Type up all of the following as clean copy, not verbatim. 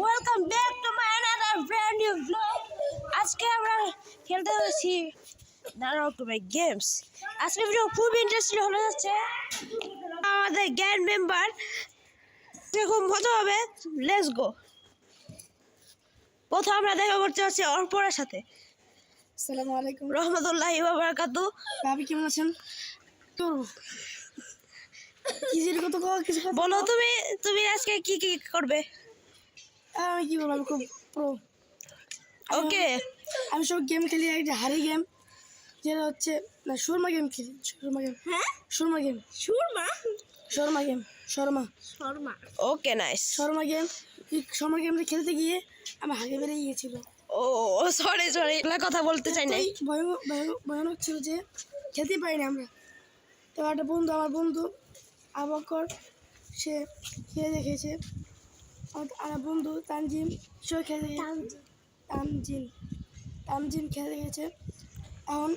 Welcome back to my another brand new blog. আজকে আমরা খেলতে যাচ্ছি নানারকম গেমস। আজকে ভিডিও খুব ইন্টারেস্টিং হতে যাচ্ছে। আমাদের গ্যাং মেম্বার খুব মজা হবে। Let's go. প্রথম আমরা দেখা করতে যাচ্ছি অর্পণের সাথে। আসসালামু আলাইকুম রহমতুল্লাহি ওয়া বারাকাতুহু। ভাবি কেমন আছেন? তো কি যে কত কিছু বলো তুমি আজকে কি কি করবে? আমি কি বলবো, আমি খুব প্রো। ওকে, আমি সব গেম খেলি, একটা হারি গেম যেটা হচ্ছে না শর্মা গেম খেলি। শর্মা গেম, হ্যাঁ শর্মা গেম, শর্মা গেম, শর্মা। ওকে, নাইস। শর্মা গেম, এই শর্মা গেমটা খেলতে গিয়ে আমার হাগে বেড়ে গিয়েছিল। ও সরি এগুলা কথা বলতে চাই নাই। ভয়ানক ছিল যে খেতে পারিনি আমরা। তো একটা বন্ধু, আমার বন্ধু আবকর, সে খেয়ে দেখেছে। আর বন্ধু তানজিম, সেও খেয়ে দেখেছে। তানজিম খেয়ে দেখেছে। এখন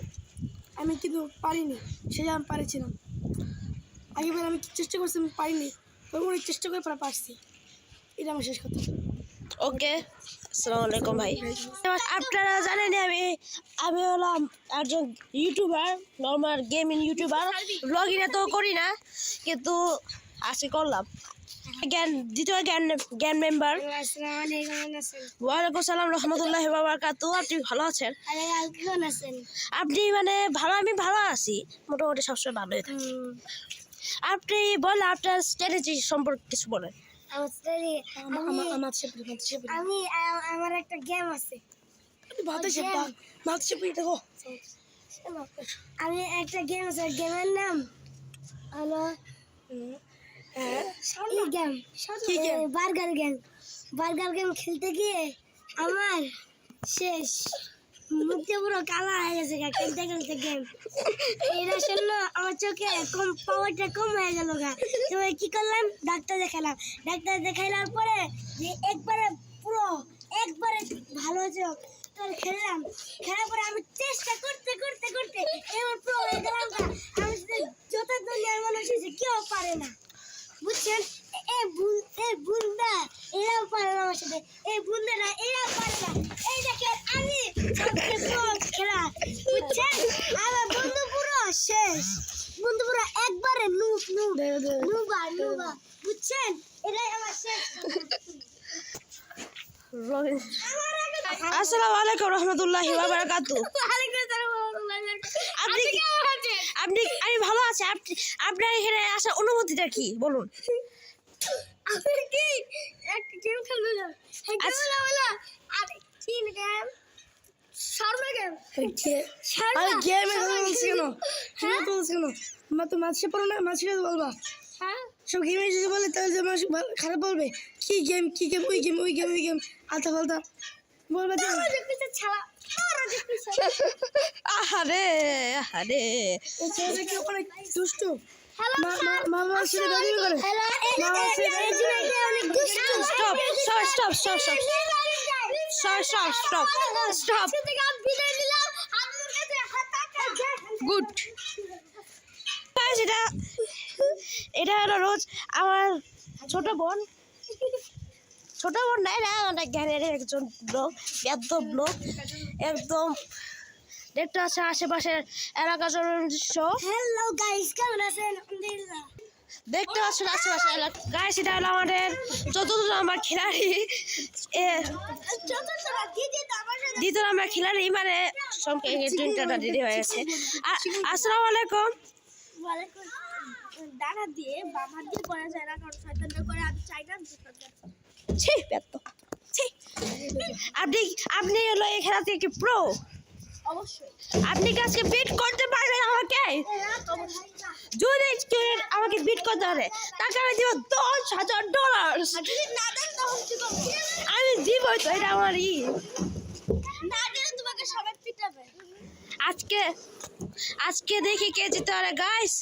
আমি কিন্তু পারিনি, সেটা আমি পারিছিলাম। আগেবার আমি চেষ্টা করছি, আমি পারিনি, তখন অনেক চেষ্টা করে পারছি। এটা আমার শেষ কথা। ওকে, আসসালামু আলাইকুম ভাই। আপনারা জানেন আমি হলাম একজন YouTuber, normal gaming YouTuber. Blogging তো করি না, কিন্তু আজকে করলাম। দ্বিতীয় জ্ঞান মেম্বার। ওয়ালাইকুম সালাম রহমতুল্লাহি ওয়া বারাকাতুহু। আপনি ভালো আছেন? আপনি মানে ভালো, আমি ভালো আছি মোটামুটি, সবসময় ভালোই থাকি। আপনি বলেন আপনার স্ট্র্যাটেজি সম্পর্কে কিছু বলেন। আমার একটা গেম আছে। আমি একটা গেম আছে, গেমের নাম হলো বার্গার গেম। বার্গার গেম খেলতে গিয়ে আমার শেষ, মুখে পুরো কালা হয়ে গেছে খেলতে খেলতে গেম। এর জন্য আমার চোখে পাওয়ারটা কম হয়ে গেল গা। তো কি করলাম, ডাক্তার দেখালাম। ডাক্তার দেখাইলার পরে যে একবারে ভালো চোখ, তো খেললাম। খেলার পরে আমি চেষ্টা করতে করতে করতে এবার প্রো হয়ে গেলাম গা। আমি যত দুনিয়ার মানুষ আছে কেউ পারে না, বুঝছেন? বুন্দা এরাও পারে না আমার সাথে, এই বুন্দারা এরাও পারে না। এই দেখেন আমি খেলা, বুঝছেন? আমার বন্ধু পুরো শেষ, বন্ধু পুরো একবারে নুবা, বুঝছেন? এটাই আমার শেষ। আসসালামু আলাইকুম রহমতুল্লাহি ওয়া বারাকাতুহু। আপনি আমি ভালো আছি। আপনার এখানে আসার অনুমতিটা কি বলুন? আমি কি একটা গেম খেলতে যাব? শর্মা গেম। আরে গেমে বলছি কেন? হ্যাঁ তো বলছি কেন? তো মাঝে পড়ো না, মাঝে বলবা। হ্যাঁ, সব গেমে যদি বলে তাহলে যে মানুষ খারাপ বলবে। কি গেম ওই গেম আলতা ফালতা বলবে। আহারে এই ছেলেটা কি অনেক দুষ্টু। মামার সাথে ব্যাটিং করে। স্টপ। গুড। এটা হলো রোজ আমার ছোট বোন নাই না, অনেক জ্ঞানের একজন ব্লগ, ব্লগ একদম দেখতে আছে আশেপাশের এলাকার দৃশ্য। হ্যালো গাইস, কেমন আছেন? আলহামদুলিল্লাহ। দেখতে পাচ্ছেন আশেপাশে এলাকা। গাইস, এটা হলো আমাদের চতুর্থ নাম্বার খিলাড়ি, দ্বিতীয় নাম্বার খিলাড়ি, মানে তিনটা রেডি হয়ে গেছে। আসসালামু আলাইকুম। ডানা দিয়ে বাম হাত দিয়ে করা যায় না, কারণ শয়তানটা করে, আমি চাই না। আপনি হলো এই খেলা থেকে প্রো। অবশ্যই আপনি কি আজকে বিট করতে পারবেন আমাকে? যদি আমাকে বিট করতে পারে তাকে আমি দিব $10,000। আমি দিবই তো, এটা আমার না দিলে তোমাকে সবাই পিটাবে। আজকে দেখি কে জিতে পারে গাইস।